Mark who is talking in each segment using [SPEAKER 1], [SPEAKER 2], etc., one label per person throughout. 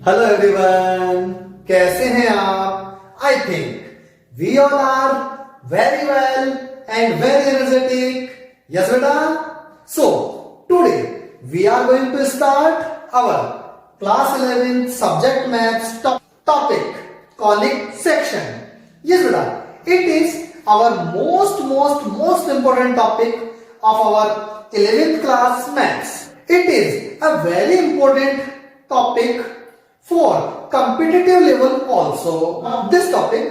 [SPEAKER 1] Hello everyone, कैसे हैं आप? I think we all are very well and very energetic. Yes बेटा. So today we are going to start our class 11 subject maths topic conic section. Yes बेटा, it is our most important topic of our 11th class maths. It is a very important topic for competitive level also. This topic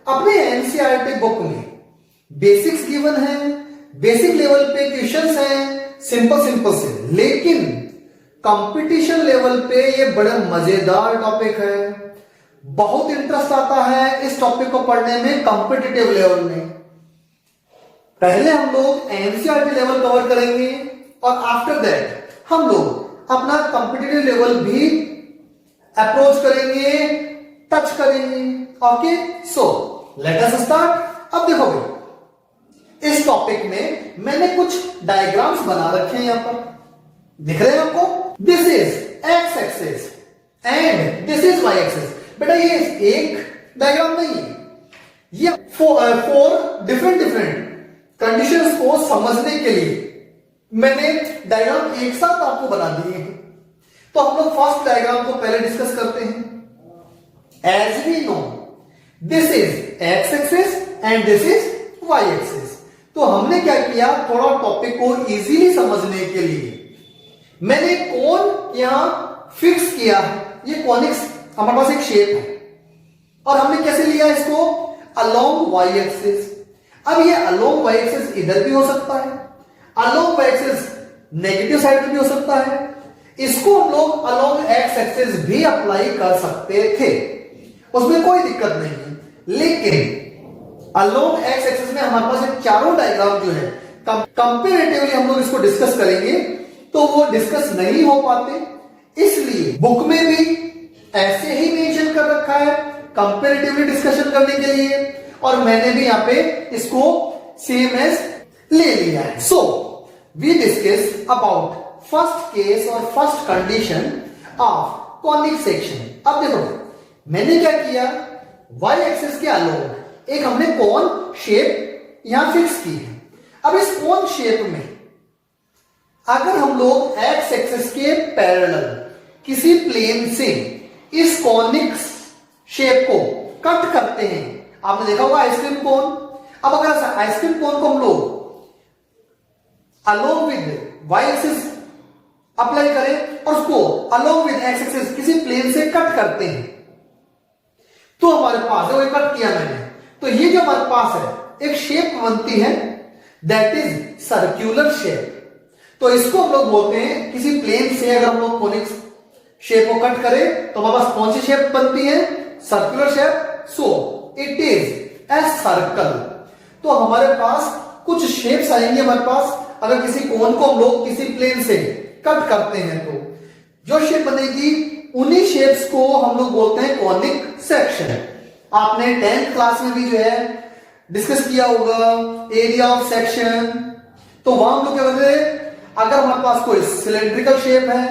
[SPEAKER 1] अपने NCERT book में basics given है, basic level पे questions हैं, simple से, लेकिन competition level पे ये बड़ा मजेदार टॉपिक है. बहुत इंटरेस्ट आता है इस टॉपिक को पढ़ने में कॉम्पिटिटिव लेवल में. पहले हम लोग एनसीईआरटी लेवल कवर करेंगे और आफ्टर दैट हम लोग अपना कॉम्पिटिटिव लेवल भी अप्रोच करेंगे, टच करेंगे. Okay, so let us start. अब देखो इस टॉपिक में मैंने कुछ डायग्राम्स बना रखे हैं. यहां पर दिख रहे हैं आपको? This is x axis and this is y axis. बेटा ये एक डायग्राम नहीं है, ये फोर डिफरेंट कंडीशंस को समझने के लिए मैंने डायग्राम एक साथ आपको बना दिए हैं. तो हम लोग फर्स्ट डायग्राम को पहले डिस्कस करते हैं. As we know this is x axis and this is y axis. तो हमने क्या किया, थोड़ा टॉपिक को इजीली समझने के लिए मैंने कोन यहां फिक्स किया है. ये कॉनिक्स हमारे पास एक शेप है और हमने कैसे लिया इसको, अलोंग वाई एक्सिस. अब ये अलोंग वाई एक्सिस इधर भी हो सकता है, along y axis negative side पे भी हो सकता है. इसको हम लोग अलोंग एक्स एक्सिस भी अप्लाई कर सकते थे, उसमें कोई दिक्कत नहीं है. लेकिन अलोंग एक्स एक्सिस में हमारे पास ये चारों डायग्राम जो है कंपैरेटिवली हम लोग इसको डिस्कस करेंगे तो वो डिस्कस नहीं हो पाते. इसलिए बुक में भी ऐसे ही मेंशन कर रखा है कंपैरेटिवली डिस्कशन करने के लिए, और मैंने भी यहां पे इसको सेम एज ले लिया है. So we discuss about first case और first condition of conic section. अब देखो मैंने क्या किया, वाई एक्सिस के अलोंग एक हमने कोन शेप यहां फिक्स की है. अब इस कोन शेप में अगर हम लोग एक्स एक्सिस के पैरेलल किसी प्लेन से इस कॉनिक शेप को कट करते हैं, आपने देखा होगा आइसक्रीम कोन. अब अगर आइसक्रीम कोन को हम लोग along with y axis apply करें और उसको अलोंग विद एक्स एक्सिस किसी प्लेन से कट करते हैं, तो हमारे पास वो कट किया मैंने, तो ये जो हमारे पास है एक शेप बनती है दैट इज सर्कुलर शेप. तो इसको हम लोग बोलते हैं किसी प्लेन से अगर हम लोग कॉनिक शेप को कट करें तो हमारे पास कौन सी शेप बनती है, circular shape. So it is a circle. तो हमारे पास कुछ शेप्स आएंगे हमारे पास अगर किसी कोन को हम लोग किसी प्लेन से कट करते हैं, तो जो शेप बनेगी उन्हीं शेप्स को हम लोग बोलते हैं कॉनिक सेक्शन. आपने 10th क्लास में भी जो है डिस्कस किया होगा एरिया ऑफ सेक्शन. तो वहां हम लोग क्या करते हैं, अगर हमारे पास कोई सिलेंड्रिकल शेप है,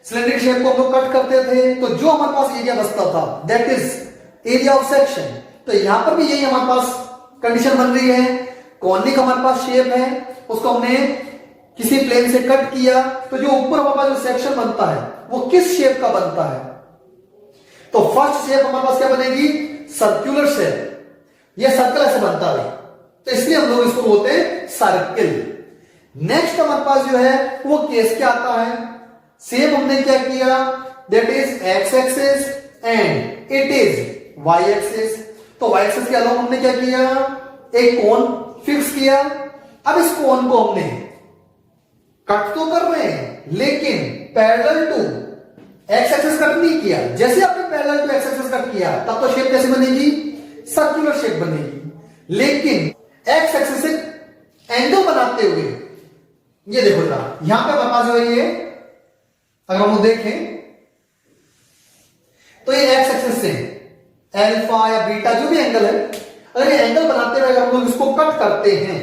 [SPEAKER 1] सिलेंड्रिकल शेप को हम लोग कट करते थे, तो जो हमारे पास एरिया बचता था that is area of section. तो यहां पर भी यही हमारे पास कंडीशन बन रही है. कॉनिक हमारे पास शेप है, उसको हमने किसी प्लेन से कट किया, तो जो ऊपर हमारे पास जो सेक्शन बनता है वो किस शेप का बनता है, तो फर्स्ट शेप हमारे पास क्या बनेगी, सर्कुलर शेप. ये सर्कल ऐसे बनता है, तो इसलिए हम लोग इसको बोलते हैं सर्किल. नेक्स्ट हमारे पास जो है वो केस क्या आता है, सेम हमने क्या किया, that is x axis and it is y axis. तो वाई एक्सिस के अलावा हमने क्या किया, एक कोन फिक्स किया. अब इस कोन को हमने कट तो कर रहे हैं लेकिन parallel to x axis cut नहीं किया. जैसे आपने parallel to x axis cut किया तब तो शेप कैसे बनेगी, सर्कुलर शेप बनेगी. लेकिन एक्स एक्सिस से एंगल बनाते हुए ये देखो यहां पे हमारे पास जो है ये अगर हम देखें तो ये एक्स एक्सिस से अल्फा या बीटा जो भी एंगल है, अगर ये एंगल बनाते हुए अगर हम लोग इसको कट करते हैं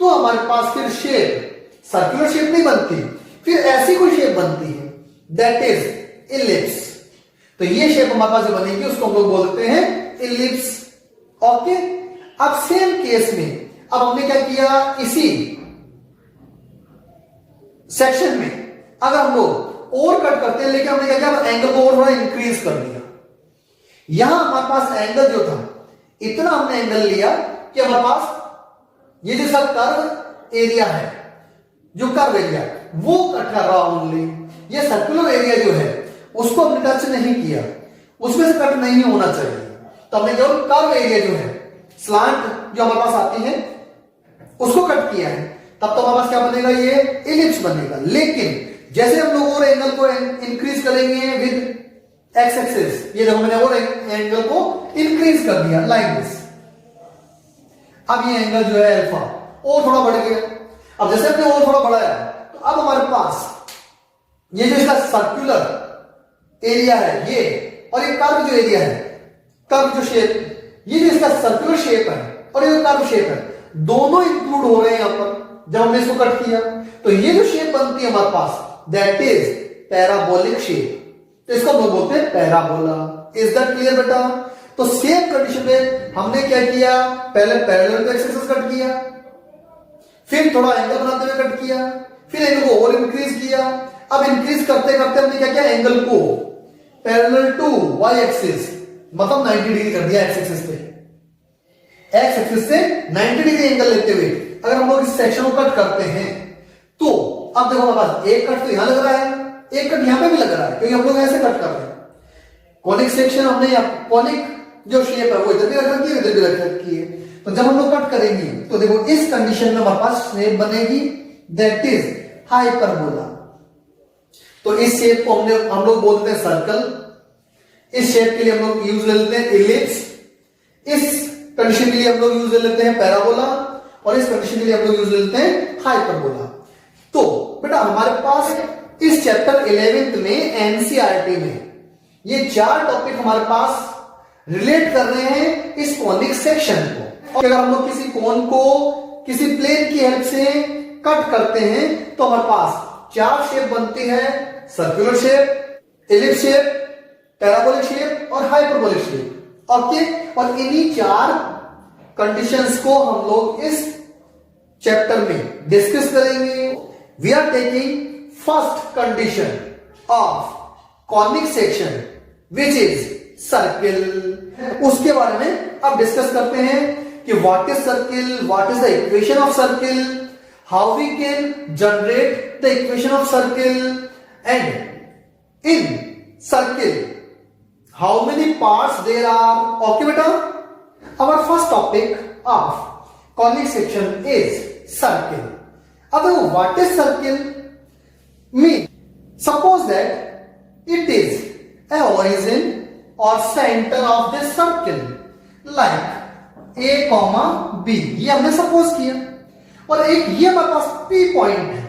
[SPEAKER 1] तो हमारे पास फिर शेप सर्कुलर शेप नहीं बनती, फिर ऐसी कोई शेप बनती है दैट इज इलिप्स. तो ये शेप हमारे पास जो बनेगी उसको हम लोग बोलते हैं इलिप्स। ओके, अब सेम केस में अब हमने क्या किया, इसी सेक्शन में अगर हम लोग और कट करते हैं, लेकिन हमने क्या किया, एंगल को और थोड़ा इंक्रीज कर दिया। यहां हमारे पास एंगल जो था, इतना हमने एंगल लिया कि हमारे पास ये जो सब कर्व एरिया है, जो कर्व एरिया वो कट कर रहा ओनली। ये सर्कुलर एरिया जो है उसको हमने टच नहीं किया, उसमें से कट नहीं होना चाहिए। तो हमने केवल कर्व एरिया जो है, स्लांट जो हमारे पास आती है, उसको कट किया है। तब तो हमारे पास क्या बनेगा, ये इलिप्स बनेगा। लेकिन जैसे हम लोग और एंगल को इंक्रीज करेंगे विद एक्स एक्सिस, ये देखो मैंने और एंगल को इंक्रीज कर दिया लाइक दिस। अब ये एंगल जो है अल्फा और थोड़ा बढ़ गया। अब जैसे हमने और थोड़ा बढ़ाया तो अब हमारे पास ये जो इसका सर्कुलर एरिया है ये, और ये कर्व जो एरिया है, कर्व जो शेप, ये जो इसका सर्कुलर शेप है और ये कर्व शेप है, दोनों इंक्लूड हो रहे हैं यहां पर। जब हमने इसको कट किया तो ये जो शेप बनती है हमारे पास, दैट इज पैराबोलिक शेप। तो इसको हम लोग बोलते हैं पैराबोला। इज दैट क्लियर बेटा? तो सेम कंडीशन में हमने क्या किया, पहले parallel to x axis cut किया, फिर थोड़ा एंगल बनाते हुए कट किया, फिर एंगल को और इंक्रीज किया। अब इंक्रीज करते करते हमने क्या किया, एंगल को पैरेलल टू वाई एक्सिस, मतलब 90 डिग्री कर दिया एक्स एक्सिस पे। एक्स एक्सिस से 90 डिग्री एंगल लेते हुए अगर हम लोग इस सेक्शन को कट करते हैं तो अब देखो हमारे पास एक कट तो यहां लग रहा है, एक कट यहां पे भी लग रहा है, क्योंकि हम लोग ऐसे कट कर रहे हैं। कॉनिक सेक्शन हमने या कॉनिक जो शेप है वो इधर भी रख रखी है, इधर भी रख रखी है। तो जब हम लोग कट करेंगे तो देखो इस कंडीशन में हमारे पास शेप बनेगी, दैट इज हाइपरबोला। तो इस शेप को हम लोग बोलते हैं सर्कल। इस शेप के लिए हम लोग यूज ले लेते हैं इलिप्स। इस कंडीशन के लिए हम लोग यूज ले लेते हैं पैराबोला, और इस कंडीशन के लिए हम लोग यूज ले लेते हैं हाइपरबोला। तो बेटा हमारे पास इस चैप्टर 11th में एनसीईआरटी में ये 4 टॉपिक हमारे पास रिलेट कर रहे हैं इस कॉनिक सेक्शन को। और अगर हम लोग किसी कोन को किसी प्लेन की हेल्प से कट करते हैं तो हमारे पास 4 शेप बनती है, circular shape, ellipse shape, parabolic shape और हाइपरबोलिक शेप। ओके, और इन्हीं 4 कंडीशंस को हम लोग इस चैप्टर में डिस्कस करेंगे। We are taking first condition of conic section which is circle. उसके बारे में अब डिस्कस करते हैं कि what is circle, what is the equation of circle, how we can generate the equation of circle, and in circle how many parts there are. Okay बेटा, our first topic of conic section is circle. अब what is circle mean? Suppose that it is a origin or center of this circle like A, B, ये हमने suppose किया, और एक ये हमारे पास P point है।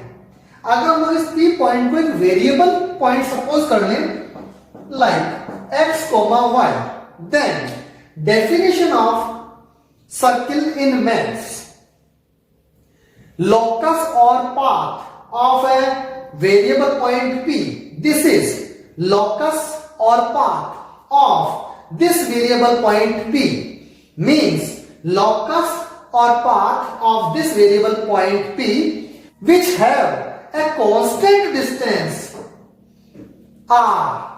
[SPEAKER 1] अगर हम लोग इस P पॉइंट को एक वेरिएबल पॉइंट सपोज कर लें like X, Y, then definition of circle in maths: locus or path of a variable point P. This is locus or path of this variable point P, means locus or path of this variable point P which have a constant distance r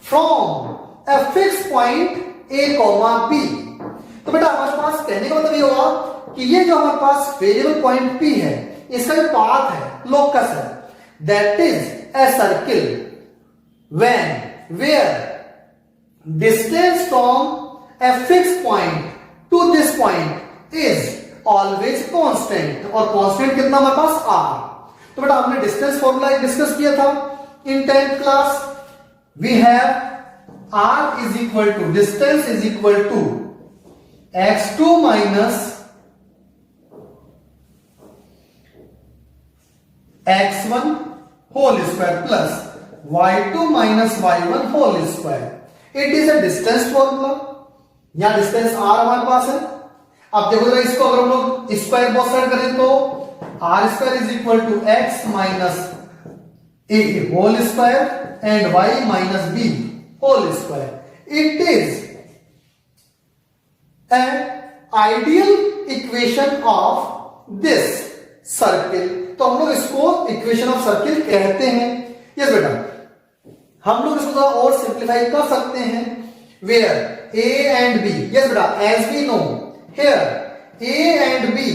[SPEAKER 1] from a fixed point A, B. तो बेटा हमारे पास कहने का मतलब ये होगा कि ये जो हमारे पास वेरिएबल पॉइंट P है, इसका जो पाथ है, लोकस है, that is a circle when where distance from a fixed point to this point is always constant. और कांस्टेंट कितना हमारे पास r। तो बेटा हमने डिस्टेंस फॉर्मूला डिस्कस किया था in 10th class. We have r is equal to, distance is equal to x2 minus x1 whole square plus y2 minus y1 whole square. It is a distance formula. यहां distance r हमारे पास है। अब देखो जरा इसको अगर हम लोग स्क्वायर बोथ साइड करें तो r square is equal to x minus a whole square and y minus b whole square. It is an ideal equation of this circle. तो हम लोग इसको इक्वेशन ऑफ सर्किल कहते हैं। यस बेटा, हम लोग इसको थोड़ा और सिंप्लीफाई कर सकते हैं। Where a and b, yes बेटा, as we know here a and b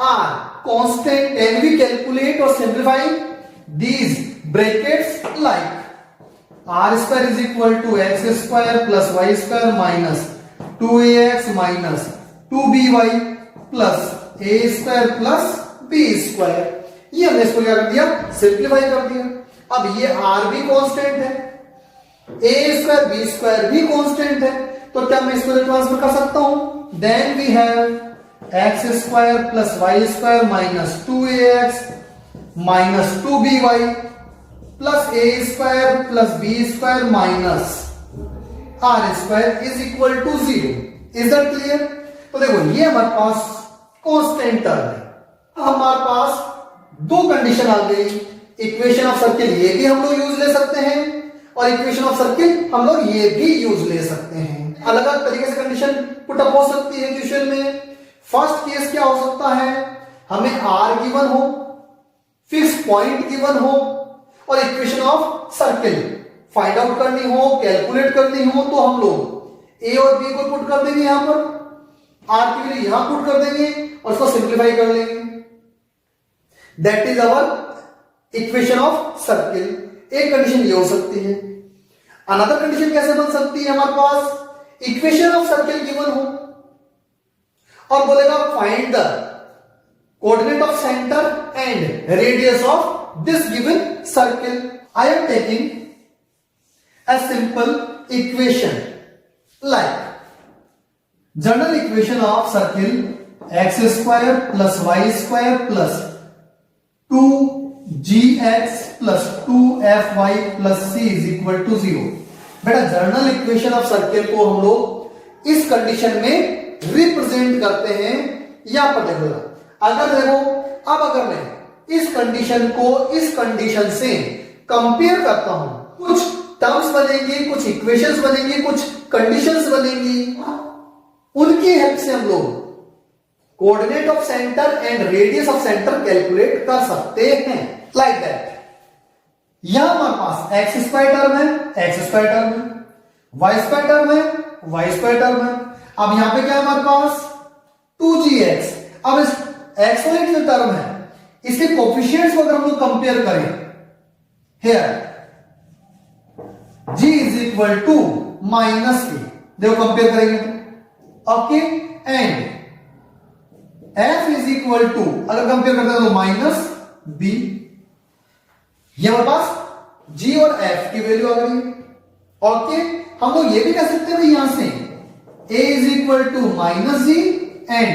[SPEAKER 1] are constant, can we calculate और simplify these brackets like r square is equal to x square plus y square minus 2ax minus 2by plus a square plus b square। ये हमने इसको क्या कर दिया, simplify कर दिया। अब ये r भी कांस्टेंट है, a स्क्वायर b स्क्वायर भी कांस्टेंट है, तो क्या मैं इसको ट्रांसफर कर सकता हूं। Then we have x square plus y square minus 2ax minus 2by plus a square plus b square minus r square is equal to 0। Is that clear. तो देखो ये हमारे पास कांस्टेंट टर्म है। हमारे पास दो कंडीशन आ गई। इक्वेशन ऑफ सर्किल ये भी हम लोग यूज ले सकते हैं और इक्वेशन ऑफ सर्किल हम लोग ये भी यूज ले सकते हैं। अलग अलग तरीके से कंडीशन पुट अप हो सकती है क्वेश्चन में। फर्स्ट केस क्या हो सकता है, हमें आर गिवन हो, फिक्स पॉइंट गिवन हो और equation of circle find out करनी हो, कैलकुलेट करनी हो, तो हम लोग ए और बी को पुट कर देंगे, यहां पर आर के लिए यहां पुट कर देंगे और उसको सिंप्लीफाई कर लेंगे। That is our equation of circle. एक कंडीशन ये हो सकती है। अनदर कंडीशन कैसे बन सकती है, हमारे पास इक्वेशन ऑफ सर्किल गिवन हो और बोलेगा find the coordinate of center and radius of this given circle. I am taking a simple equation like general equation of circle x square plus y square plus 2gx plus 2fy plus c is equal to 0। बेटा general equation of circle को हम लोग इस condition में represent करते हैं। यहां पर देखो, अगर मैं इस कंडीशन को इस कंडीशन से कंपेयर करता हूं, कुछ टर्म्स बनेंगे, कुछ इक्वेशंस बनेंगी, कुछ कंडीशंस बनेंगी, उनकी हेल्प से हम लोग coordinate of centre and radius of centre calculate कर सकते हैं। लाइक दैट, यहां हमारे पास एक्स स्क्वायर टर्म है, एक्स स्क्वायर टर्म है, वाई स्क्वायर टर्म है, वाई स्क्वायर टर्म है। अब यहां पे क्या है हमारे पास 2gx। अब इस एक्सपोनेंट जो टर्म है इसके कोफिशिएंट्स को अगर हम लोग कंपेयर करें, here g is equal to minus a, देखो कंपेयर करेंगे तो okay, and f is equal to अगर कंपेयर करते हैं तो माइनस b। ये हमारे पास g और f की वैल्यू आ गई। ओके, हम लोग ये भी कह सकते हैं यहां से a is equal to minus g and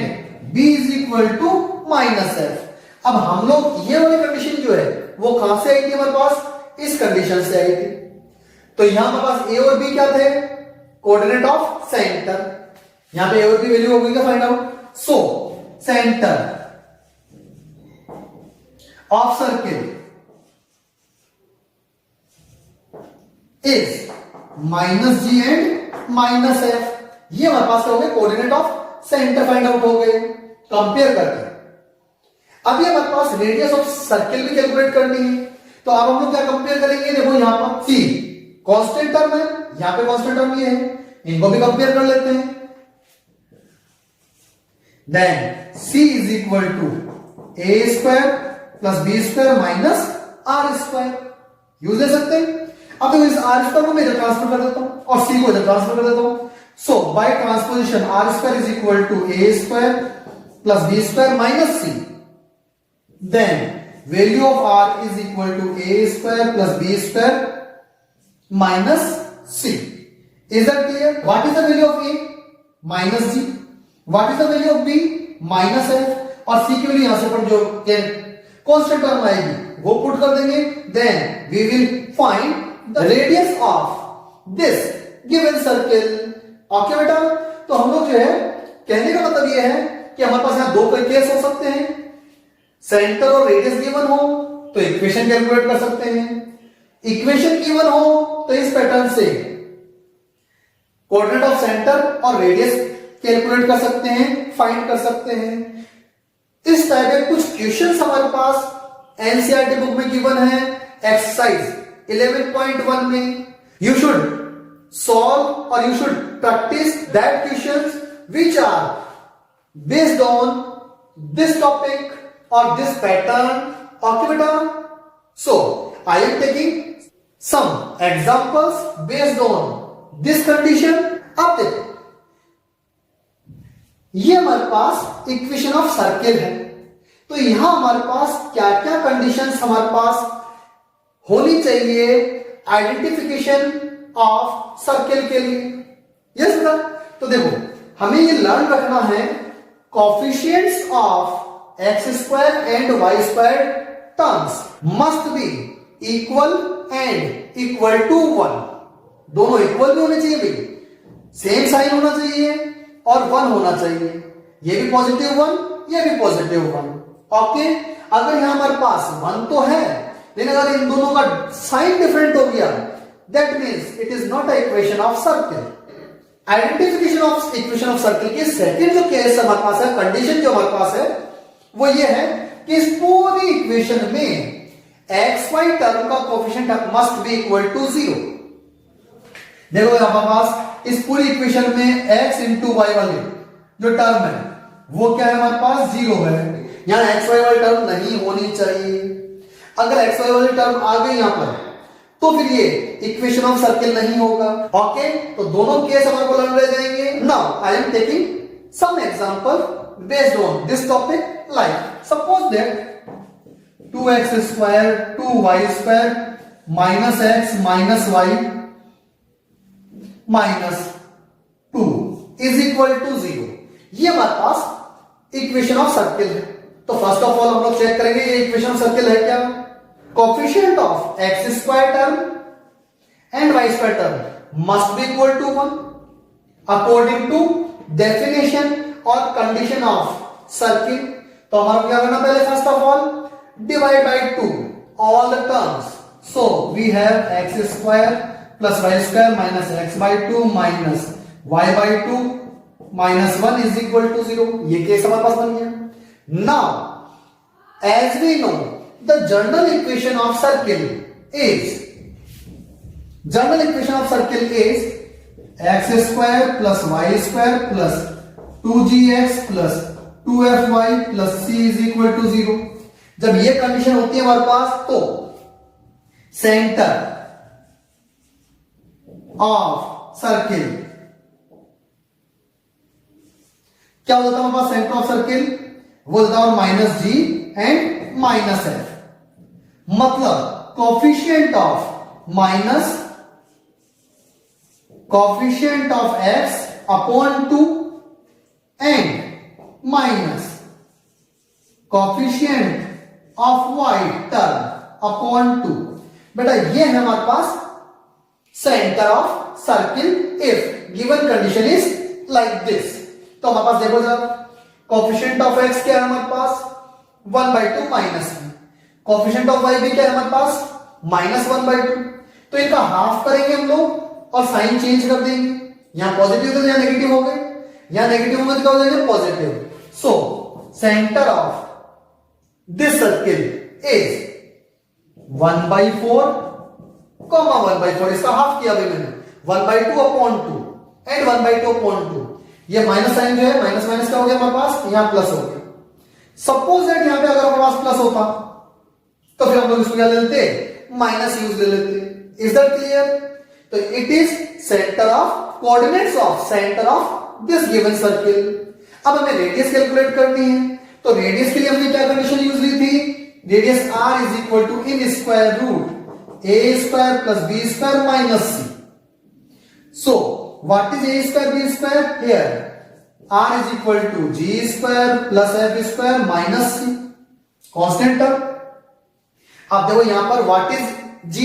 [SPEAKER 1] b is equal to minus f. अब हम लोग ये वाली कंडीशन जो है वो कहां से आई थी, हमारे पास इस कंडीशन से आई थी। तो यहां हमारे पास ए और बी क्या थे, कोऑर्डिनेट ऑफ सेंटर। यहां पे ए और बी वैल्यू हो गई क्या find out. So centre of circle is minus g and minus f. ये हमारे पास क्या हो गए, coordinate of centre find out हो गए कंपेयर करके। अभी हमारे पास रेडियस ऑफ सर्किल भी कैलकुलेट करनी है, तो अब हम लोग क्या कंपेयर करेंगे, देखो यहां पर c कांस्टेंट टर्म है, यहां पे कांस्टेंट टर्म ये है, इनको भी कंपेयर कर लेते हैं। Then c is equal to a square plus b square minus r square use ले सकते हैं। अब देखो इस r स्क्वायर को मैं इधर ट्रांसफर कर देता हूं और c को इधर ट्रांसफर कर देता हूं। So by transposition r square is equal to a square plus b square minus c। Then value of r is equal to a square plus b square minus c. Is that clear? What is the value of a? Minus g. What is the value of b? Minus f. और c की value यहां से पर जो constant term आएगी वो put कर देंगे। Then we will find the radius of this given circle. Okay बेटा, तो हम लोग जो है कहने का मतलब ये है कि हमारे पास यहां दो केस हो सकते हैं। सेंटर और रेडियस गिवन हो तो इक्वेशन कैलकुलेट कर सकते हैं, इक्वेशन गिवन हो तो इस पैटर्न से कोऑर्डिनेट ऑफ सेंटर और रेडियस कैलकुलेट कर सकते हैं, फाइंड कर सकते हैं। इस टाइप के कुछ क्वेश्चंस हमारे पास एनसीईआरटी बुक में गिवन है एक्सरसाइज 11.1 में। You should solve or you should practice that questions which are based on this topic or this pattern. Okay beta, so I am taking some examples based on this condition. अब देखो ये हमारे पास equation of circle है, तो यहां हमारे पास क्या क्या कंडीशंस हमारे पास होनी चाहिए आइडेंटिफिकेशन ऑफ सर्किल के लिए। यस बेटा, तो देखो हमें ये लर्न रखना है coefficients of x square and y square terms must be equal and equal to 1। दोनों इक्वल भी होने चाहिए भाई, सेम साइन होना चाहिए और 1 होना चाहिए। ये भी पॉजिटिव 1, ये भी पॉजिटिव 1। ओके, अगर यहां हमारे पास 1 तो है, लेकिन अगर इन दोनों का साइन डिफरेंट हो गया, that means it is not a equation of circle. Identification of equation of circle की सेकंड जो केस हमारे पास है, कंडीशन जो हमारे पास है वो ये है कि इस पूरी इक्वेशन में xy टर्म का coefficient must be equal to 0। देखो हमारे पास इस पूरी इक्वेशन में x इंटू वाई वाली जो टर्म है वो क्या है, हमारे पास 0 है। यहां xy वाली टर्म नहीं होनी चाहिए। अगर xy वाली टर्म आ गई यहां पर तो फिर ये इक्वेशन ऑफ सर्किल नहीं होगा। ओके, तो दोनों केस हमारे को लर्न रह जाएंगे। Now I am taking some example based on this topic, like suppose that 2x square 2y square minus x minus y minus 2 is equal to 0। ये हमारे पास इक्वेशन ऑफ सर्किल है। तो फर्स्ट ऑफ ऑल हम लोग check करेंगे ये equation of circle है क्या। Coefficient of x square term and y square term must be equal to 1 according to definition और कंडीशन ऑफ सर्किल। तो हमारा क्या करना, पहले first of all divide by 2 all the terms. So we have x square plus y square minus x by 2 minus y by 2 minus 1 is equal to 0। ये case हमारे पास बन गया। Now as we no the general equation of circle is x square plus y square plus 2gx plus 2fy plus c is equal to 0। जब ये condition होती है हमारे पास तो सेंटर ऑफ सर्किल क्या हो जाता है हमारे पास, सेंटर ऑफ सर्किल वो होता है minus g and minus f. मतलब coefficient of x upon 2 and minus coefficient of y term upon 2। बेटा ये है हमारे पास centre of circle if given condition is like this. तो हमारे पास देखो जब कोफिशिएंट ऑफ x क्या है हमारे पास 1/2 माइनस में, कोफिशिएंट ऑफ y भी क्या है हमारे पास -1/2। तो इनका हाफ करेंगे हम लोग और साइन चेंज कर देंगे। यहां पॉजिटिव तो यहां नेगेटिव हो गए, यहां नेगेटिव होंगे तो क्या हो जाएगा positive. So centre of this circle is 1/4 1/4। इसका हाफ किया अभी मैंने 1/2 अपॉन 2 एंड 1/2 अपॉन 2। ये माइनस साइन जो है माइनस माइनस क्या हो गया हमारे पास, यहां प्लस हो गया। सपोज दैट यहां पे अगर हमारे पास प्लस होता तो फिर हम लोग इसको क्या ले लेते, माइनस यूज ले लेते। Is that clear. तो it is centre of coordinates of centre of this given circle. अब हमें रेडियस कैलकुलेट करनी है, तो रेडियस के लिए हमने क्या कंडीशन यूज ली थी, radius r is equal to in square root a square plus b square minus c। So what is a square b square, here r is equal to g square plus f square minus c constant term. अब देखो यहां पर what is g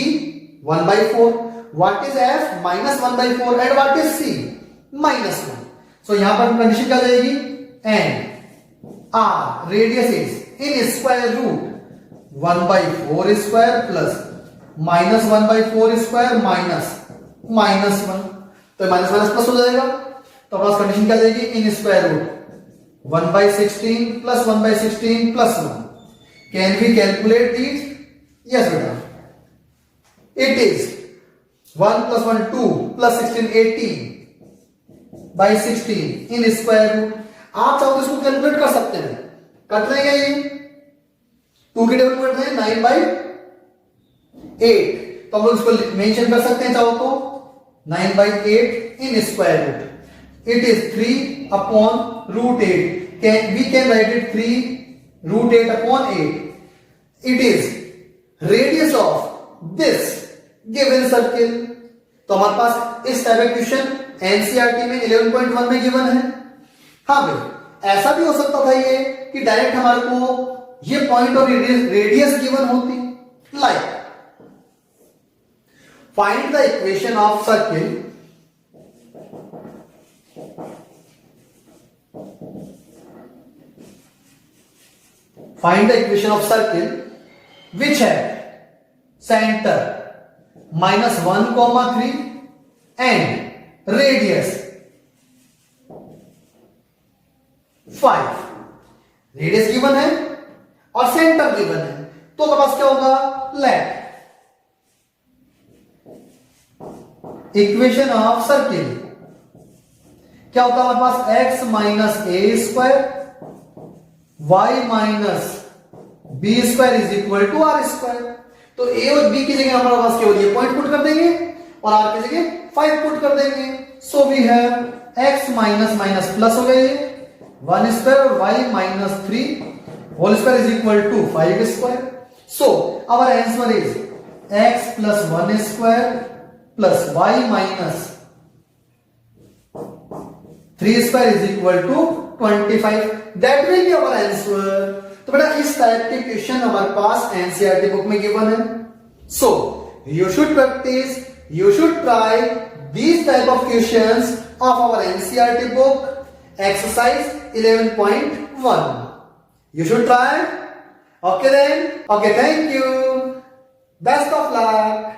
[SPEAKER 1] 1/4, what is f -1/4 and what is c -1। So यहां पर condition क्या जाएगी, and r radius is in square root 1/4 square plus -1/4 square minus -1। तो minus minus plus हो जाएगा, तो हमारे पास कंडीशन क्या आ जाएगी, in square root 1/16 plus 1/16 plus 1. Can we calculate these? Yes बेटा. It is 1 plus 1 2 plus 16 18/16 in square root. आप चाहो तो इसको कैलकुलेट कर सकते हैं, कट रहे ये 2 के टेबल में कट रहे हैं 9/8, तो हम लोग इसको मेंशन कर सकते हैं चाहो तो 9/8 in square root. It is 3/√8. We can write it 3√8/8. It is radius of this given circle. तो हमारे पास इस टाइप का क्वेश्चन एनसीईआरटी में 11.1 में गिवन है. हाँ भाई, ऐसा भी हो सकता था ये कि डायरेक्ट हमारे को ये पॉइंट और रेडियस गिवन होती. Like find the equation of circle Find the equation of circle which had center -1, 3 and radius 5. Radius given है और सेंटर गिवन है, तो हमारे पास क्या होगा, लेट इक्वेशन ऑफ सर्किल क्या होता है हमारे पास, x minus a square y minus b square is equal to r square. तो a और b की जगह हमारे पास केवल ये पॉइंट पुट कर देंगे और r की जगह 5 पुट कर देंगे. So we have x minus minus plus हो गया ये 1 स्क्वायर और y minus 3 whole square is equal to 5 square. So our answer is x plus 1 square plus y minus 3 square is equal to 25. That will be our answer. तो बेटा इस type के question हमारे पास एनसीईआरटी बुक में given है. So you should practice, you should try these type of questions of our NCERT book exercise 11.1. You should try. Okay then. Okay, thank you. Best of luck.